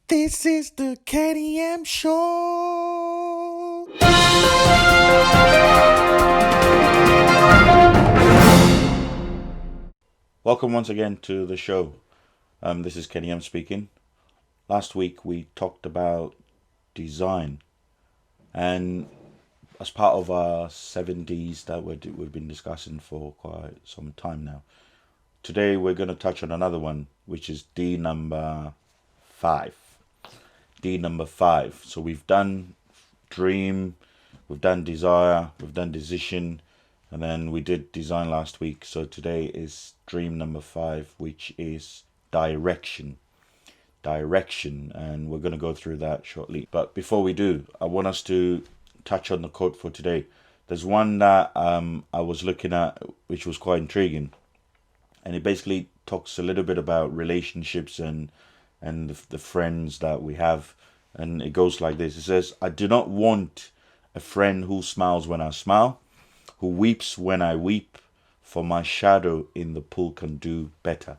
This is the KDM Show. Welcome once again to the show. This is KenMinta speaking. Last week we talked about design, and as part of our 7Ds that we've been discussing for quite some time now, today we're going to touch on another one, which is D number 5. So we've done dream, we've done desire, we've done decision, and then we did design last week. So today is dream number 5, which is direction, and we're going to go through that shortly. But before we do, I want us to touch on the quote for today. There's one that I was looking at, which was quite intriguing, and it basically talks a little bit about relationships and the friends that we have. And it goes like this. It says, I do not want a friend who smiles when I smile, who weeps when I weep, for my shadow in the pool can do better.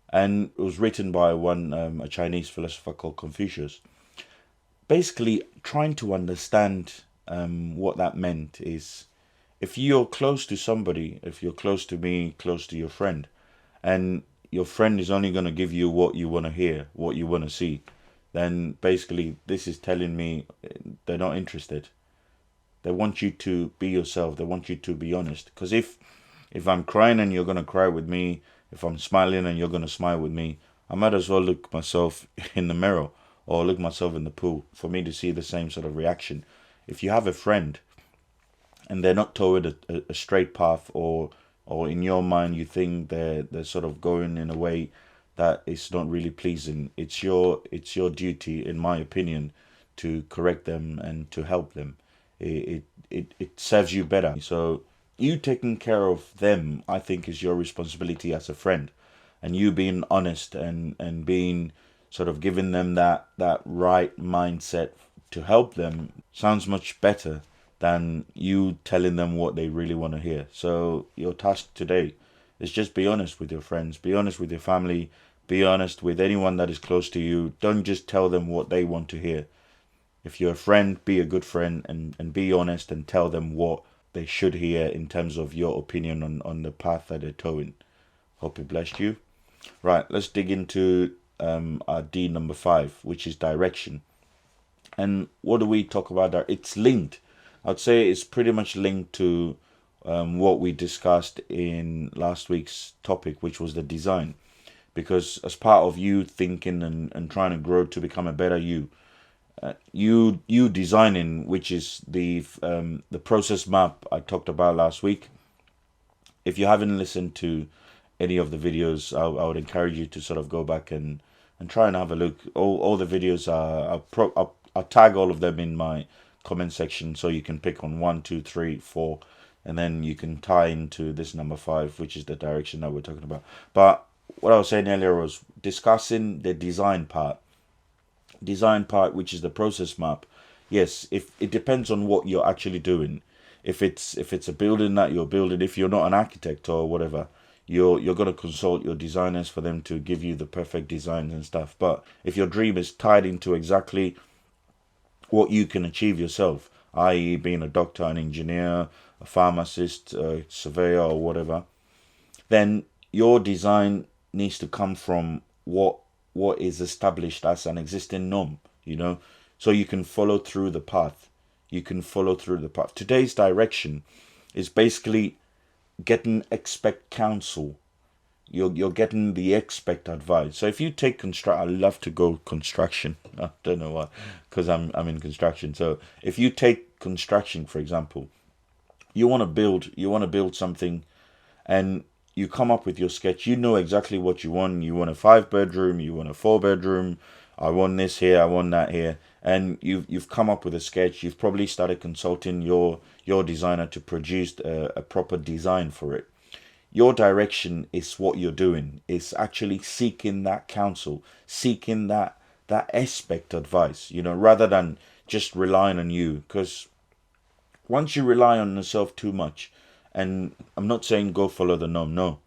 And it was written by a Chinese philosopher called Confucius. Basically, trying to understand what that meant is, if you're close to somebody, if you're close to me, close to your friend, and your friend is only going to give you what you want to hear, what you want to see, then basically this is telling me they're not interested. They want you to be yourself. They want you to be honest. Because if I'm crying and you're going to cry with me, if I'm smiling and you're going to smile with me, I might as well look myself in the mirror or look myself in the pool for me to see the same sort of reaction. If you have a friend and they're not toward a straight path, or in your mind you think they're sort of going in a way that is not really pleasing, it's your duty, in my opinion, to correct them and to help them. It serves you better. So you taking care of them, I think, is your responsibility as a friend, and you being honest and being sort of giving them that right mindset to help them sounds much better than you telling them what they really want to hear. So your task today is just be honest with your friends, be honest with your family, be honest with anyone that is close to you. Don't just tell them what they want to hear. If you're a friend, be a good friend and be honest and tell them what they should hear in terms of your opinion on the path that they're towing. Hope it blessed you. Right, let's dig into our D number 5, which is direction. And what do we talk about there? It's linked. I'd say it's pretty much linked to what we discussed in last week's topic, which was the design. Because as part of you thinking and trying to grow to become a better you, you designing, which is the process map I talked about last week. If you haven't listened to any of the videos, I would encourage you to sort of go back and try and have a look. All the videos I'll tag all of them in my comment section, so you can pick on 1, 2, 3, 4, and then you can tie into this number 5, which is the direction that we're talking about. But what I was saying earlier was discussing the design part, which is the process map. Yes, if it depends on what you're actually doing. If it's a building that you're building, if you're not an architect or whatever, you're going to consult your designers for them to give you the perfect designs and stuff. But if your dream is tied into exactly what you can achieve yourself, i.e. being a doctor, an engineer, a pharmacist, a surveyor or whatever, then your design needs to come from what is established as an existing norm, so you can follow through the path. Today's direction is basically getting expect counsel. You're getting the expect advice. So if you take I love to go construction. I don't know why, because I'm in construction. So if you take construction, for example, you want to build something, and you come up with your sketch. You know exactly what you want. You want a 5-bedroom, you want a 4-bedroom. I want this here, I want that here. And you've come up with a sketch. You've probably started consulting your designer to produce a proper design for it. Your direction is what you're doing. It's actually seeking that counsel, seeking that aspect advice, rather than just relying on you. Because once you rely on yourself too much, and I'm not saying go follow the norm, no.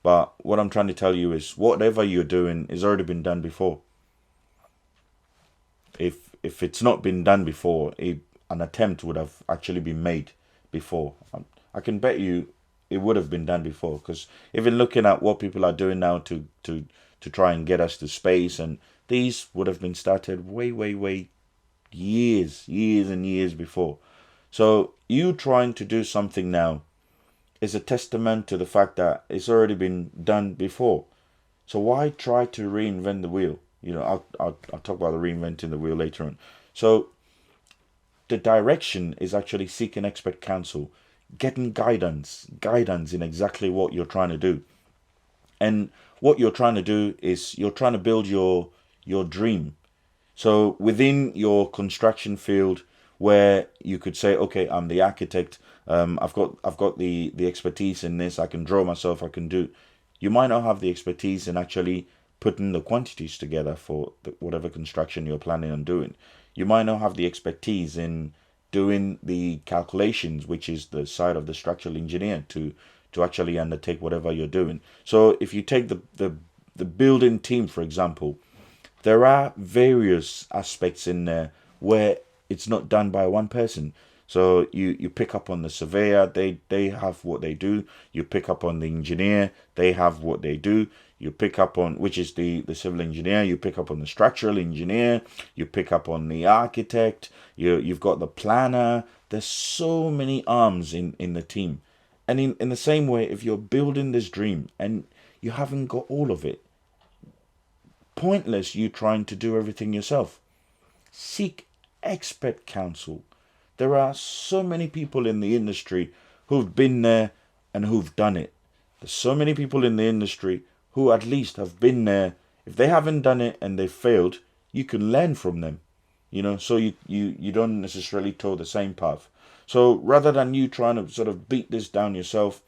But what I'm trying to tell you is whatever you're doing has already been done before. if it's not been done before, an attempt would have actually been made before. I can bet you it would have been done before, because even looking at what people are doing now to try and get us to space, and these would have been started way years and years before. So you trying to do something now is a testament to the fact that it's already been done before. So why try to reinvent the wheel? I'll talk about the reinventing the wheel later on. So the direction is actually seeking expert counsel, getting guidance in exactly what you're trying to do. And what you're trying to do is you're trying to build your dream. So within your construction field, where you could say, okay, I'm the architect, I've got the expertise in this, I can draw myself, I can do. You might not have the expertise in actually putting the quantities together for whatever construction you're planning on doing. You might not have the expertise in doing the calculations, which is the side of the structural engineer to actually undertake whatever you're doing. So if you take the building team, for example, there are various aspects in there where it's not done by one person. So you pick up on the surveyor, they have what they do. You pick up on the engineer, they have what they do. You pick up on, which is the civil engineer, you pick up on the structural engineer, you pick up on the architect, you've got the planner. There's so many arms in the team. And in the same way, if you're building this dream and you haven't got all of it, pointless you trying to do everything yourself. Seek expert counsel. There are so many people in the industry who've been there and who've done it. There's so many people in the industry who at least have been there. If they haven't done it and they failed, you can learn from them. So you don't necessarily toe the same path. So rather than you trying to sort of beat this down yourself,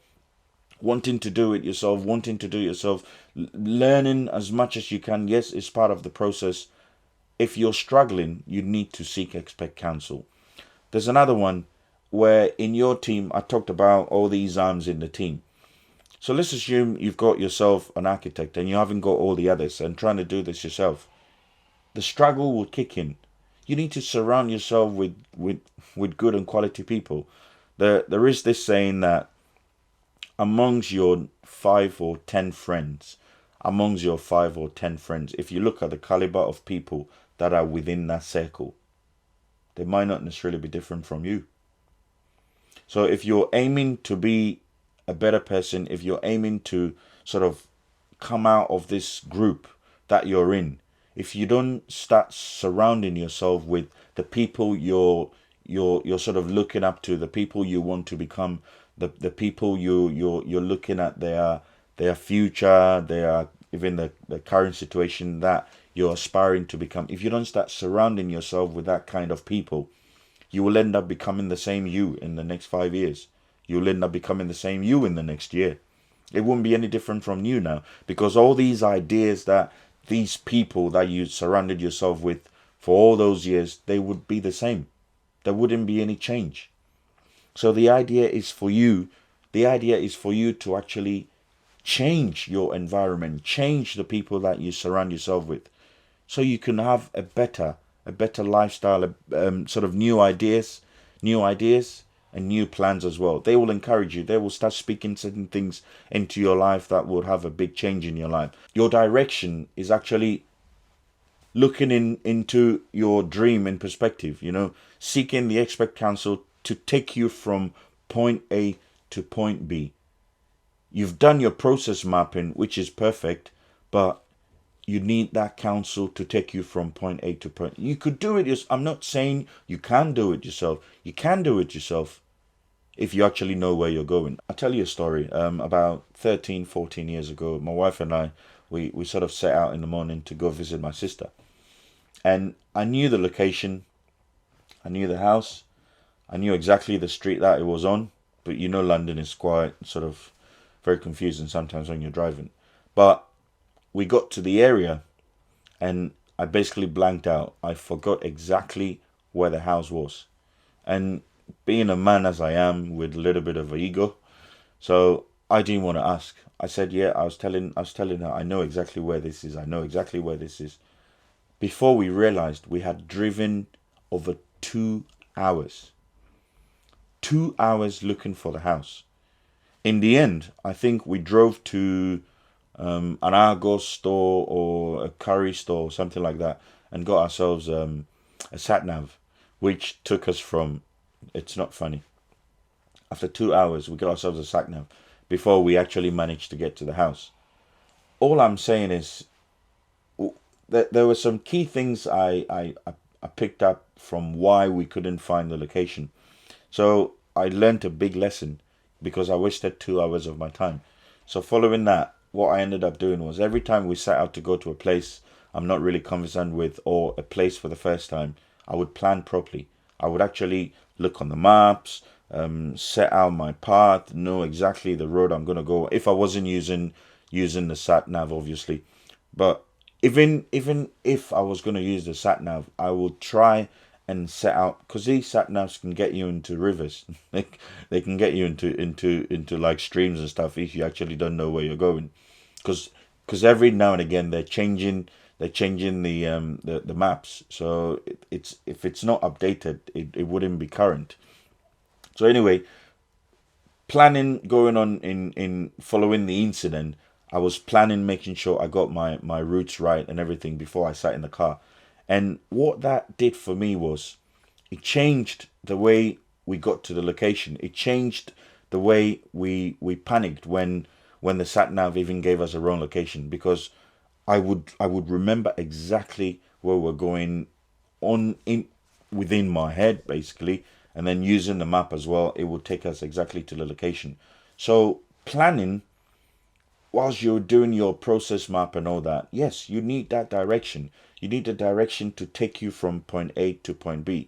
wanting to do it yourself, learning as much as you can, yes, it's part of the process. If you're struggling, you need to seek expert counsel. There's another one where in your team, I talked about all these arms in the team. So let's assume you've got yourself an architect and you haven't got all the others and trying to do this yourself. The struggle will kick in. You need to surround yourself with good and quality people. There is this saying that amongst your 5 or 10 friends, if you look at the caliber of people that are within that circle, they might not necessarily be different from you. So if you're aiming to be a better person, if you're aiming to sort of come out of this group that you're in, if you don't start surrounding yourself with the people you're sort of looking up to, the people you want to become, the people you're looking at their future, their even the current situation that you're aspiring to become, if you don't start surrounding yourself with that kind of people, you will end up becoming the same you in the next 5 years. You'll end up becoming the same you in the next year. It won't be any different from you now, because all these ideas that these people that you surrounded yourself with for all those years, they would be the same. There wouldn't be any change. So the idea is for you to actually change your environment, change the people that you surround yourself with, so you can have a better lifestyle, sort of new ideas and new plans as well. They will encourage you. They will start speaking certain things into your life that will have a big change in your life. Your direction is actually looking into your dream in perspective, seeking the expert counsel to take you from point A to point B. You've done your process mapping, which is perfect, but you need that counsel to take you from point A to point. You could do it. I'm not saying you can't do it yourself. You can do it yourself if you actually know where you're going. I'll tell you a story. About 13, 14 years ago, my wife and I, we sort of set out in the morning to go visit my sister. And I knew the location. I knew the house. I knew exactly the street that it was on. But London is quite sort of very confusing sometimes when you're driving. But we got to the area and I basically blanked out. I forgot exactly where the house was. And being a man as I am with a little bit of an ego, so I didn't want to ask. I said, yeah, I was telling her, I know exactly where this is. before we realized we had driven over 2 hours. 2 hours looking for the house. In the end, I think we drove to an Argos store or a curry store or something like that and got ourselves a sat nav, which took us from, it's not funny, after 2 hours, we got ourselves a sat nav before we actually managed to get to the house. All I'm saying is that there were some key things I picked up from why we couldn't find the location. So I learned a big lesson because I wasted 2 hours of my time. So following that, what I ended up doing was every time we set out to go to a place I'm not really conversant with or a place for the first time, I would plan properly. I would actually look on the maps, set out my path, know exactly the road I'm gonna go. If I wasn't using the sat nav, obviously, but even if I was gonna use the sat nav, I would try and set out because these sat navs can get you into rivers. They can get you into like streams and stuff if you actually don't know where you're going. Because every now and again they're changing the maps. So it's if it's not updated, it wouldn't be current. So anyway, planning going on in following the incident, I was planning making sure I got my routes right and everything before I sat in the car. And what that did for me was it changed the way we got to the location. It changed the way we panicked when the sat nav even gave us a wrong location, because I would remember exactly where we're going on in within my head basically, and then using the map as well, it would take us exactly to the location. So planning whilst you're doing your process map and all that, yes, you need that direction. You need the direction to take you from point A to point B.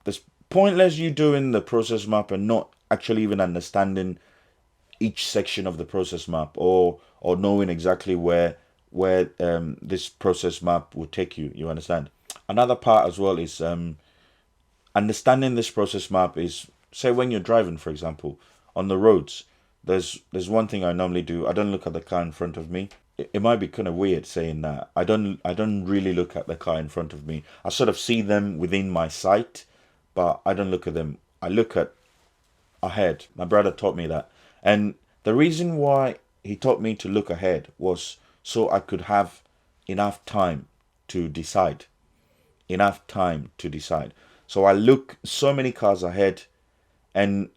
It's pointless you doing the process map and not actually even understanding each section of the process map, or knowing exactly where this process map will take you. You understand? Another part as well is understanding this process map is, say when you're driving, for example, on the roads. There's one thing I normally do. I don't look at the car in front of me. It might be kind of weird saying that. I don't really look at the car in front of me. I sort of see them within my sight, but I don't look at them. I look at ahead. My brother taught me that. And the reason why he taught me to look ahead was so I could have enough time to decide. Enough time to decide. So I look so many cars ahead, and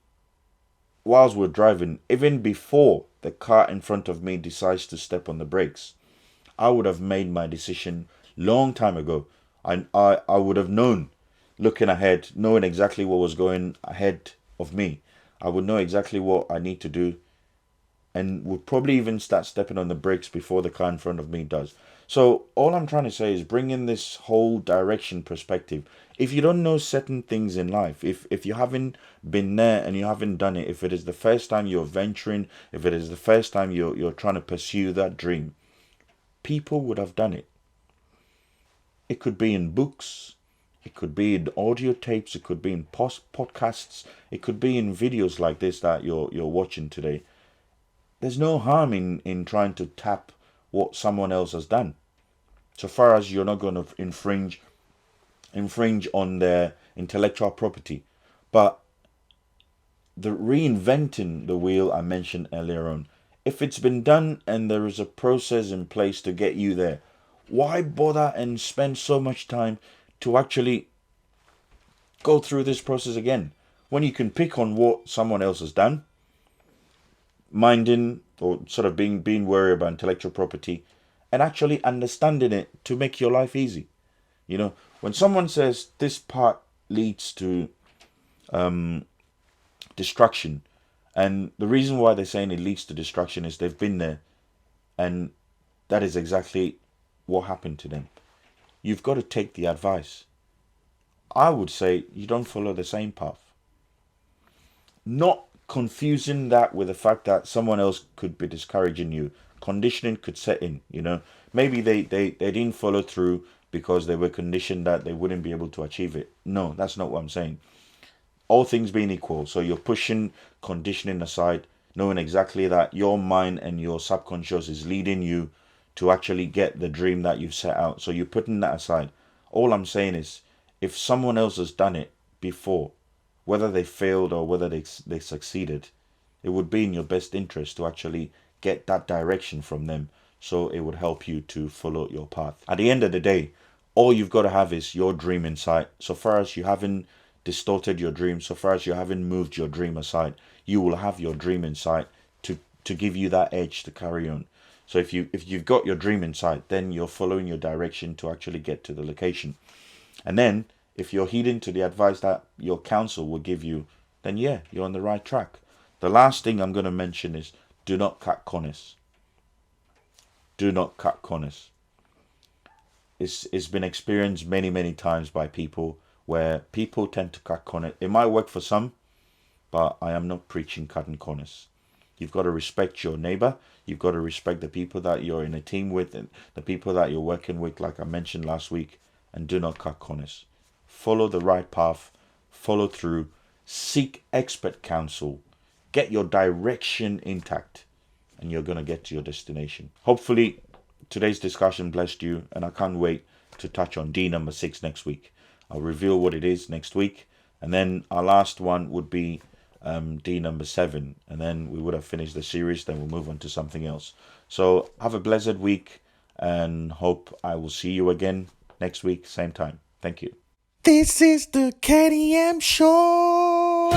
whilst we're driving, even before the car in front of me decides to step on the brakes, I would have made my decision long time ago. I would have known, looking ahead, knowing exactly what was going ahead of me. I would know exactly what I need to do, and would probably even start stepping on the brakes before the car in front of me does. So all I'm trying to say is bring in this whole direction perspective. If you don't know certain things in life, if you haven't been there and you haven't done it, if it is the first time you're venturing, if it is the first time you're trying to pursue that dream, people would have done it. It could be in books, it could be in audio tapes, it could be in podcasts, it could be in videos like this that you're watching today. There's no harm in trying to tap what someone else has done, so far as you're not going to infringe on their intellectual property. But the reinventing the wheel I mentioned earlier on, if it's been done and there is a process in place to get you there, why bother and spend so much time to actually go through this process again when you can pick on what someone else has done, minding or sort of being wary about intellectual property, and actually understanding it to make your life easy. When someone says this part leads to destruction, and the reason why they're saying it leads to destruction is they've been there, and that is exactly what happened to them. You've got to take the advice. I would say you don't follow the same path. Not confusing that with the fact that someone else could be discouraging you. Conditioning could set in. Maybe they didn't follow through because they were conditioned that they wouldn't be able to achieve it. No, that's not what I'm saying. All things being equal, so you're pushing conditioning aside, knowing exactly that your mind and your subconscious is leading you to actually get the dream that you've set out. So you're putting that aside. All I'm saying is, if someone else has done it before, whether they failed or whether they succeeded, it would be in your best interest to actually get that direction from them, so it would help you to follow your path. At the end of the day, all you've got to have is your dream in sight. So far as you haven't distorted your dream, so far as you haven't moved your dream aside, you will have your dream in sight to give you that edge to carry on. So if you've got your dream in sight, then you're following your direction to actually get to the location. And then if you're heeding to the advice that your counsel will give you, then yeah, you're on the right track. The last thing I'm going to mention is, do not cut corners. Do not cut corners. It's been experienced many times by people, where people tend to cut corners. It might work for some, but I am not preaching cutting corners. You've got to respect your neighbor. You've got to respect the people that you're in a team with and the people that you're working with, like I mentioned last week, and do not cut corners. Follow the right path, follow through, seek expert counsel, get your direction intact, and you're going to get to your destination. Hopefully, today's discussion blessed you, and I can't wait to touch on D number 6 next week. I'll reveal what it is next week, and then our last one would be D number 7, and then we would have finished the series. Then we'll move on to something else. So have a blessed week, and hope I will see you again next week, same time. Thank you. This is the KDM Show.